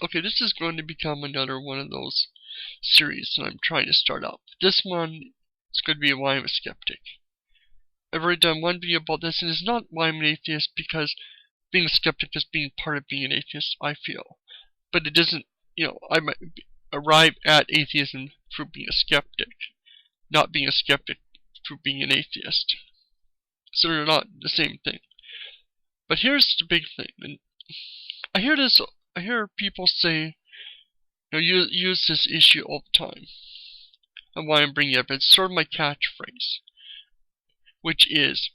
okay, this is going to become another one of those series that I'm trying to start up. This one is going to be why I'm a skeptic. I've already done one video about this, and it's not why I'm an atheist, because being a skeptic is being part of being an atheist, I feel. But it doesn't, I might arrive at atheism through being a skeptic, not being a skeptic through being an atheist. So they're not the same thing. But here's the big thing, and I hear people say, use this issue all the time, and why I'm bringing it up. It's sort of my catchphrase, which is,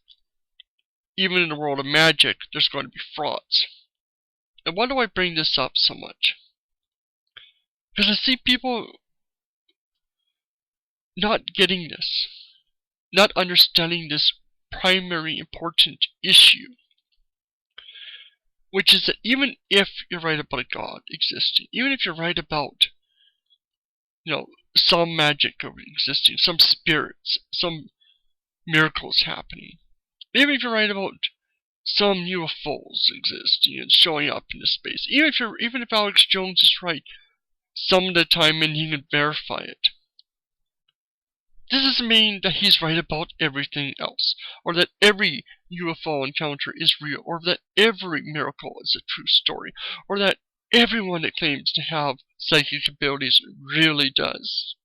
even in the world of magic, there's going to be frauds. And why do I bring this up so much? Because I see people not getting this, not understanding this primary important issue, which is that even if you're right about a god existing, even if you're right about, some magic existing, some spirits, some miracles happening, even if you're right about some UFOs existing and showing up into space, even if Alex Jones is right some of the time and he can verify it, this doesn't mean that he's right about everything else, or that every UFO encounter is real, or that every miracle is a true story, or that everyone that claims to have psychic abilities really does.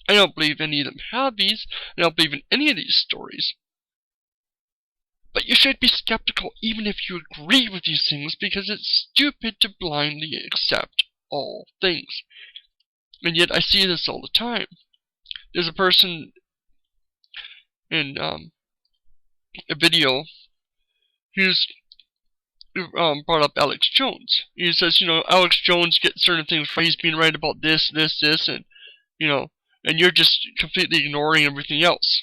I don't believe any of them have these. I don't believe in any of these stories. But you should be skeptical even if you agree with these things, because it's stupid to blindly accept all things. And yet I see this all the time. There's a person in a video who's brought up Alex Jones. He says, Alex Jones gets certain things right. He's being right about this, and and you're just completely ignoring everything else.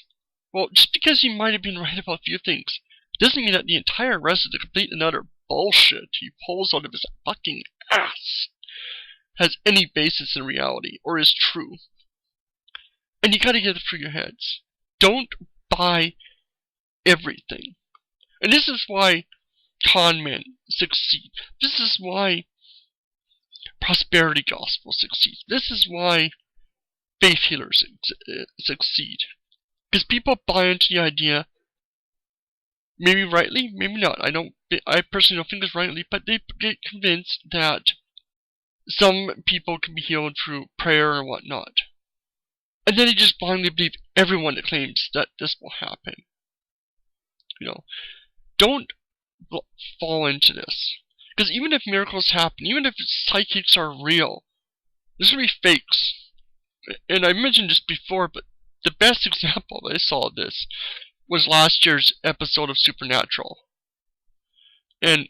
Well, just because he might have been right about a few things doesn't mean that the entire rest of the complete and utter bullshit he pulls out of his fucking ass has any basis in reality or is true. And you gotta get it through your heads. Don't buy everything. And this is why con men succeed. This is why prosperity gospel succeeds. This is why faith healers succeed. Because people buy into the idea, maybe rightly, maybe not. I personally don't think it's rightly, but they get convinced that some people can be healed through prayer and whatnot. And then they just blindly believe everyone that claims that this will happen. Don't fall into this. Because even if miracles happen, even if psychics are real, there's going to be fakes. And I mentioned this before, but the best example that I saw of this was last year's episode of Supernatural. And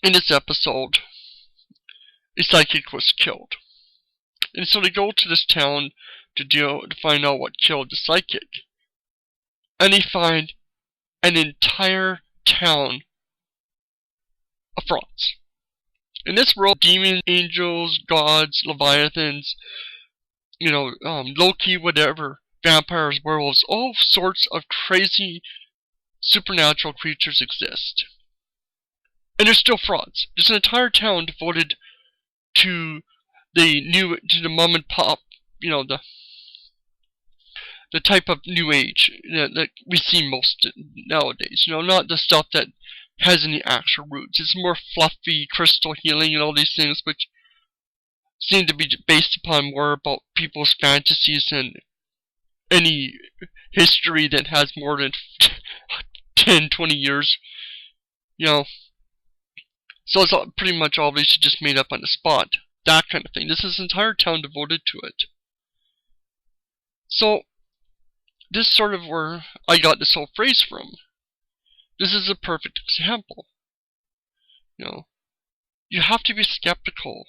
in this episode, a psychic was killed. And so they go to this town to find out what killed the psychic. And they find an entire town of frauds. In this world, demons, angels, gods, leviathans, Loki, whatever, vampires, werewolves, all sorts of crazy supernatural creatures exist. And they're still frauds. There's an entire town devoted to the mom and pop, the type of new age that we see most nowadays. Not the stuff that has any actual roots. It's more fluffy, crystal healing and all these things, which seem to be based upon more about people's fantasies than any history that has more than 10, 20 years. So it's pretty much all these just made up on the spot. That kind of thing. This is an entire town devoted to it. So, this is sort of where I got this whole phrase from. This is a perfect example. You have to be skeptical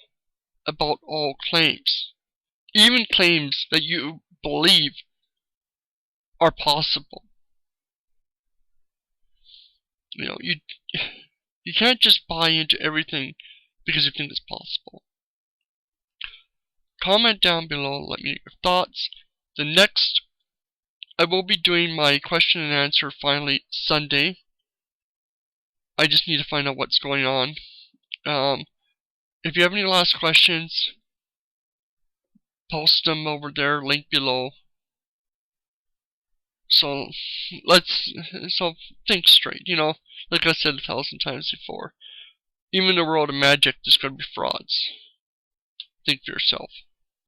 about all claims. Even claims that you believe are possible. You can't just buy into everything because you think it's possible. Comment down below, let me know your thoughts. I will be doing my question and answer finally Sunday. I just need to find out what's going on. If you have any last questions, post them over there, link below. So think straight, like I said 1,000 times before. Even in the world of magic, there's going to be frauds. Think for yourself.